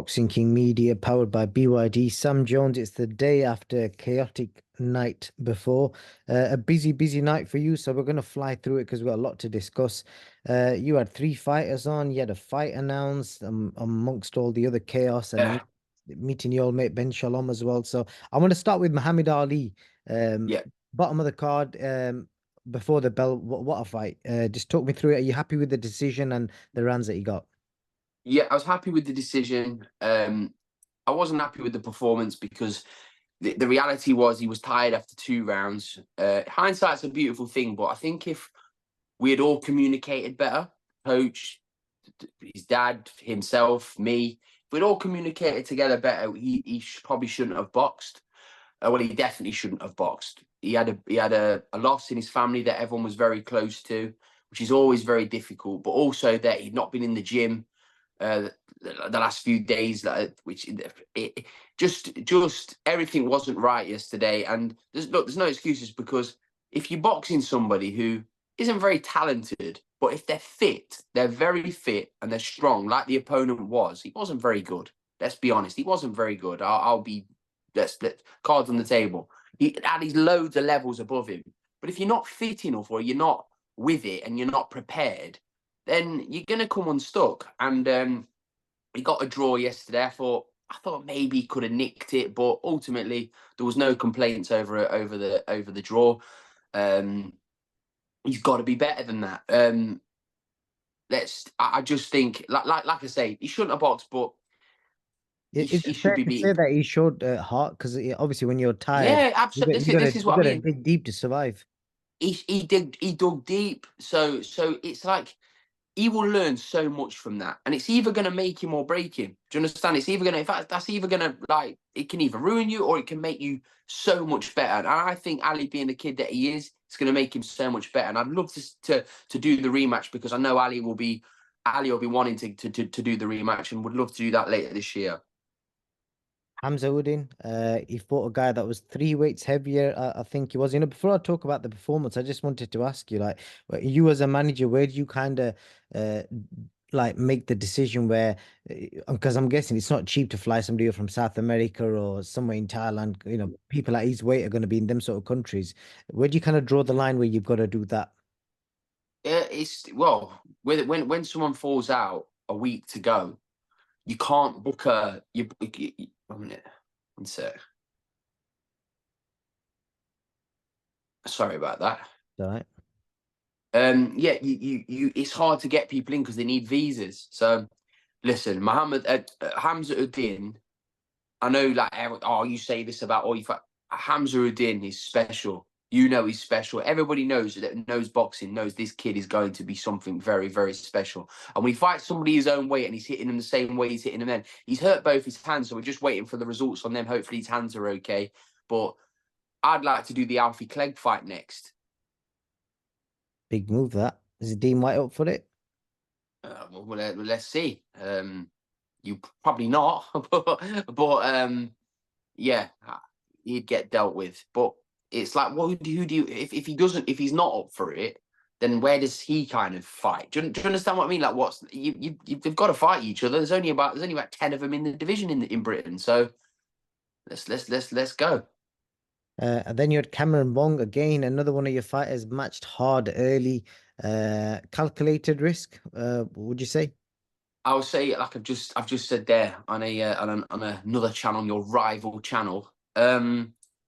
Boxing King Media, powered by BYD. Sam Jones, it's the day after a chaotic night before. A busy night for you, so we're going to fly through it because we've got a lot to discuss. You had three fighters on, you had a fight announced amongst all the other chaos, and Yeah, meeting your old mate Ben Shalom as well. So I want to start with Muhammad Ali. yeah, Bottom of the card, before the bell, what a fight. Just talk me through it. Are you happy with the decision and the rounds that you got? yeah. I was happy with the decision. I wasn't happy with the performance because the reality was he was tired after 2 rounds. Hindsight's a beautiful thing, but I think if we had all communicated better, coach, his dad, himself, me, if we'd all communicated together better, he probably shouldn't have boxed. Well, he definitely shouldn't have boxed. He had a loss in his family that everyone was very close to, which is always very difficult. But also that he'd not been in the gym the last few days, which just everything wasn't right yesterday. And there's no excuses, because if you're boxing somebody who isn't very talented, but if they're fit, they're very fit and they're strong, like the opponent was, he wasn't very good. Let's be honest, he wasn't very good. I'll be let's cards on the table. He's loads of levels above him. But if you're not fit enough, or you're not with it and you're not prepared, then you're gonna come unstuck. And he got a draw yesterday. I thought maybe he could have nicked it, but ultimately there was no complaints over the draw. Um, he's got to be better than that. I just think, like I say, he shouldn't have boxed, but Is he it should fair be to say beaten. that he showed heart? Because obviously, when you're tired, Yeah, absolutely. you gotta This is you what I gotta mean. dig deep to survive. He dug deep. So it's like he will learn so much from that, and it's either going to make him or break him. Do you understand? It's either going to, in fact, that's either going to, like, it can either ruin you or it can make you so much better. And I think Ali, being the kid that he is, it's going to make him so much better. And I'd love to do the rematch, because I know Ali will be wanting to do the rematch, and would love to do that later this year. Hamza Udin, he fought a guy that was three weights heavier. I think he was. Before I talk about the performance, I just wanted to ask you, like, you as a manager, where do you kind of uh, like make the decision where, because I'm guessing it's not cheap to fly somebody from South America or somewhere in Thailand. People at his weight are going to be in them sort of countries. Where do you kind of draw the line where you've got to do that? It's well, when someone falls out a week to go, you can't book a you 1 minute. One sec. Sorry about that. All right. Yeah, it's hard to get people in because they need visas. So listen, Hamza Udin, I know, like, oh, you say this about all you Hamza Udin is special. You know he's special. Everybody knows boxing, knows this kid is going to be something very, very special. And when he fights somebody his own weight and he's hitting him the same way he's hitting him then, he's hurt both his hands, so we're just waiting for the results on them. Hopefully his hands are okay. But I'd like to do the Alfie Clegg fight next. Big move that. Is Dean White up for it? Let's see. You probably not, but yeah, he'd get dealt with. But it's like, who do you, if he doesn't, if he's not up for it, then where does he kind of fight? Do you understand what I mean? Like, you've got to fight each other. There's only about 10 of them in the division in Britain. So let's go. And then you had Cameron Wong again, another one of your fighters matched hard early. Calculated risk, would you say? I would say, like I've just said there on another channel, your rival channel.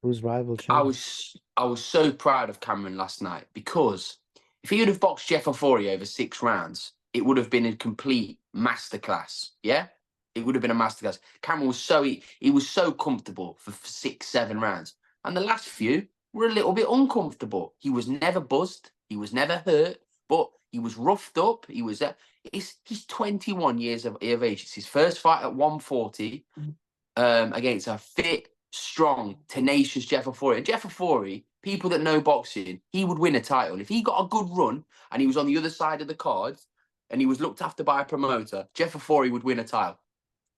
Who's rival I channel? was so proud of Cameron last night, because if he would have boxed Jeff Ofori over 6 rounds, it would have been a complete masterclass. Yeah, it would have been a masterclass. Cameron was he was so comfortable for 6, 7 rounds, and the last few were a little bit uncomfortable. He was never buzzed. He was never hurt, but he was roughed up. He's 21 years of age. It's his first fight at 140 against a fit, strong, tenacious Jeff Ofori. And Jeff Ofori, people that know boxing, he would win a title. If he got a good run and he was on the other side of the cards and he was looked after by a promoter, Jeff Ofori would win a title.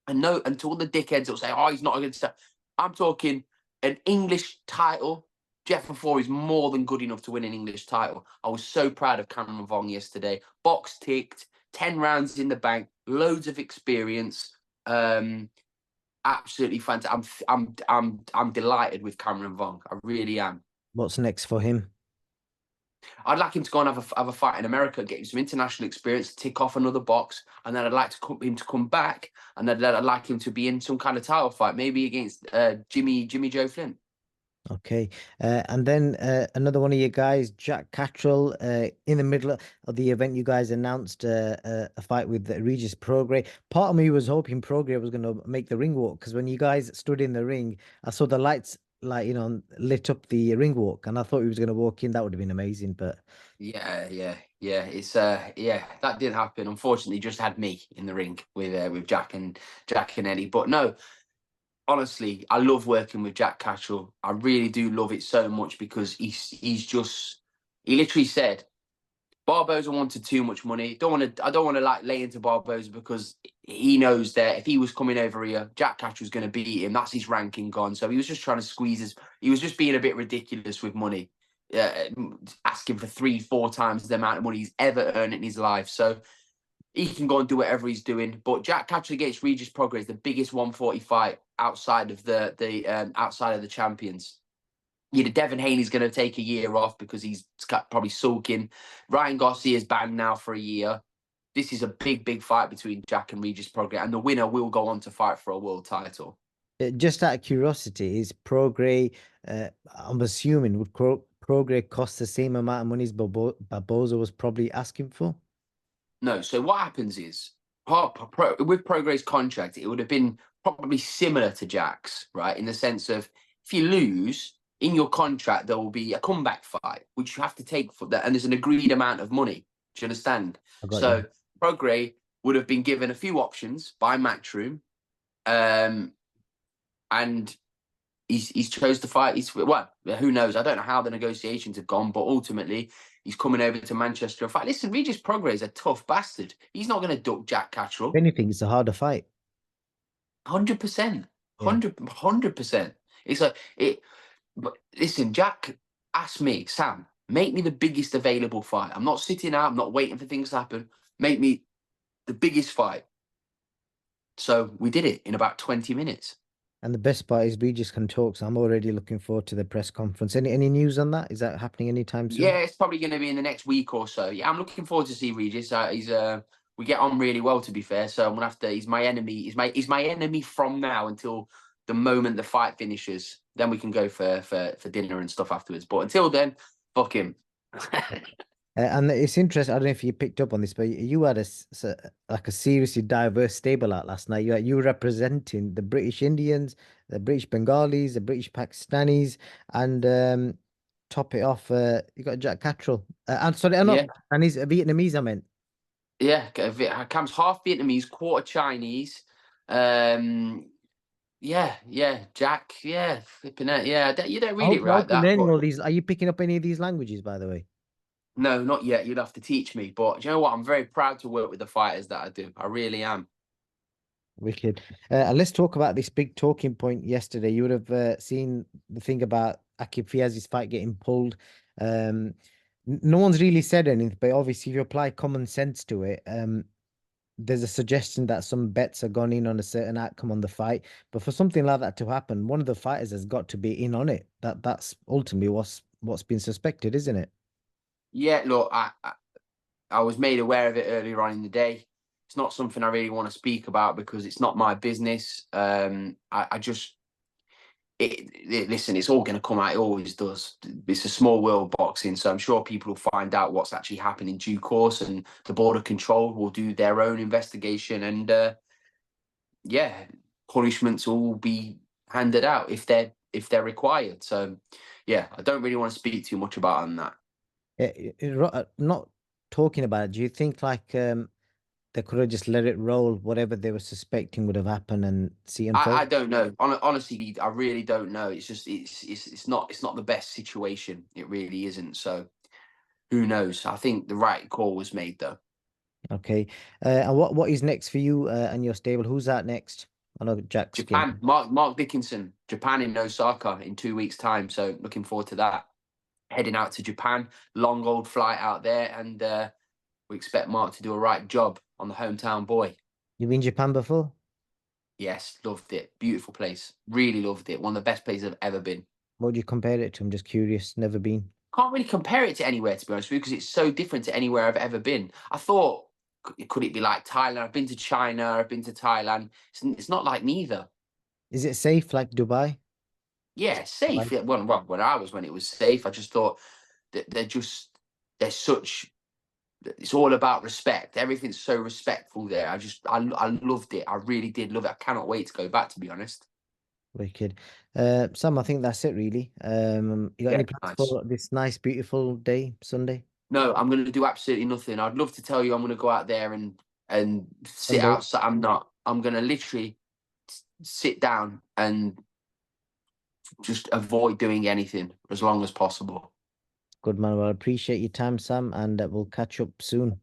And no, and to all the dickheads that'll say, oh, he's not a good stuff. I'm talking an English title. Jeff Ofori is more than good enough to win an English title. I was so proud of Cameron Vong yesterday. Box ticked, 10 rounds in the bank, loads of experience. Absolutely fantastic. I'm delighted with Cameron Vong. I really am. What's next for him? I'd like him to go and have a fight in America, get him some international experience, tick off another box, and then I'd like him to come back, and then I'd like him to be in some kind of title fight, maybe against Jimmy Joe Flynn. Okay. And then another one of you guys, Jack Catterall, in the middle of the event, you guys announced a fight with Regis Prograis. Part of me was hoping Prograis was going to make the ring walk, because when you guys stood in the ring, I saw the lights, like, lit up the ring walk, and I thought he was going to walk in. That would have been amazing, but Yeah. It's yeah, that did happen. Unfortunately, just had me in the ring with Jack and Eddie. But no, honestly, I love working with Jack Catterall. I really do love it so much because he literally said Barboza wanted too much money. I don't want to like lay into Barboza because he knows that if he was coming over here, Jack Catterall's going to beat him. That's his ranking gone. So he was just trying to squeeze his. He was just being a bit ridiculous with money, asking for 3-4 times the amount of money he's ever earned in his life. So he can go and do whatever he's doing. But Jack Catterall against Regis Prograis is the biggest 140 fight outside of outside of the champions. Devin Haney's going to take a year off because he's probably sulking. Ryan Garcia's banned now for a year. This is a big fight between Jack and Regis Prograis, and the winner will go on to fight for a world title. just out of curiosity, is Prograis, I'm assuming, would Prograis cost the same amount of money as Barboza was probably asking for? No, so what happens is, with Prograis' contract, it would have been probably similar to Jack's, right? In the sense of, if you lose, in your contract, there will be a comeback fight, which you have to take for that, and there's an agreed amount of money. Do you understand? I got So you. Prograis would have been given a few options by Matchroom, and he's chose to fight. Well, who knows? I don't know how the negotiations have gone, but ultimately he's coming over to Manchester and fight. Listen, Regis Prograis is a tough bastard. He's not going to duck Jack If Catterall. anything, it's a harder fight. 100%, Yeah. 100%. It's like it. But listen, Jack asked me, Sam, make me the biggest available fight. I'm not sitting out. I'm not waiting for things to happen. Make me the biggest fight. So we did it in about 20 minutes. And the best part is we just can talk. So I'm already looking forward to the press conference. Any news on that? Is that happening anytime soon? Yeah, it's probably going to be in the next week or so. Yeah, I'm looking forward to see Regis. We get on really well, to be fair. So I'm gonna have to. He's my enemy. He's my enemy from now until the moment the fight finishes. Then we can go for dinner and stuff afterwards. But until then, fuck him. And it's interesting. I don't know if you picked up on this, but you had like a seriously diverse stable out last night. You were representing the British Indians, the British Bengalis, the British Pakistanis, and top it off, you got Jack Catterall. And sorry, I'm Yeah, not, and he's Vietnamese. I meant. yeah. Cam's half Vietnamese, quarter Chinese. Um, yeah. Jack, yeah, flipping it. Yeah, you don't read it I right hope you're that, learning but all these. Are you picking up any of these languages, by the way? no, not yet. You'd have to teach me. But do you know what? I'm very proud to work with the fighters that I do. I really am. Wicked. And let's talk about this big talking point yesterday. You would have seen the thing about Akib Fiaz's fight getting pulled. No one's really said anything, but obviously, if you apply common sense to it, there's a suggestion that some bets are gone in on a certain outcome on the fight. But for something like that to happen, one of the fighters has got to be in on it. That's ultimately what's been suspected, isn't it? Yeah, look, I was made aware of it earlier on in the day. It's not something I really want to speak about because it's not my business. I just listen. It's all going to come out. It always does. It's a small world, boxing, so I'm sure people will find out what's actually happened in due course, and the border control will do their own investigation, and yeah, punishments will be handed out if they're required. So yeah, I don't really want to speak too much about on that. Not talking about it, do you think like they could have just let it roll, whatever they were suspecting would have happened and see I unfold? don't know. Honestly, I really don't know. It's just it's not the best situation. It really isn't. So who knows? I think the right call was made though. Okay. And what is next for you and your stable? Who's that next? I know Jack's getting. Japan, Mark Dickinson, Japan in Osaka in 2 weeks' time. So looking forward to that. Heading out to Japan, long old flight out there, and we expect Mark to do a right job on the hometown boy. You've been in Japan before? Yes, loved it. Beautiful place. Really loved it. One of the best places I've ever been. What would you compare it to? I'm just curious. Never been. Can't really compare it to anywhere, to be honest with you, because it's so different to anywhere I've ever been. I thought, could it be like Thailand? I've been to China, I've been to Thailand. It's not like neither. Is it safe like Dubai? Yeah, safe. Like, Yeah, well, when I was, when it was safe, I just thought that they're such. It's all about respect. Everything's so respectful there. I loved it. I really did love it. I cannot wait to go back. To be honest. wicked. Sam, I think that's it really. You got Yeah, any plans nice. for this nice, beautiful day, Sunday? No, I'm going to do absolutely nothing. I'd love to tell you I'm going to go out there and sit Sunday. outside. I'm not. I'm going to literally sit down and just avoid doing anything as long as possible. Good man. Well, I appreciate your time, Sam, and we'll catch up soon.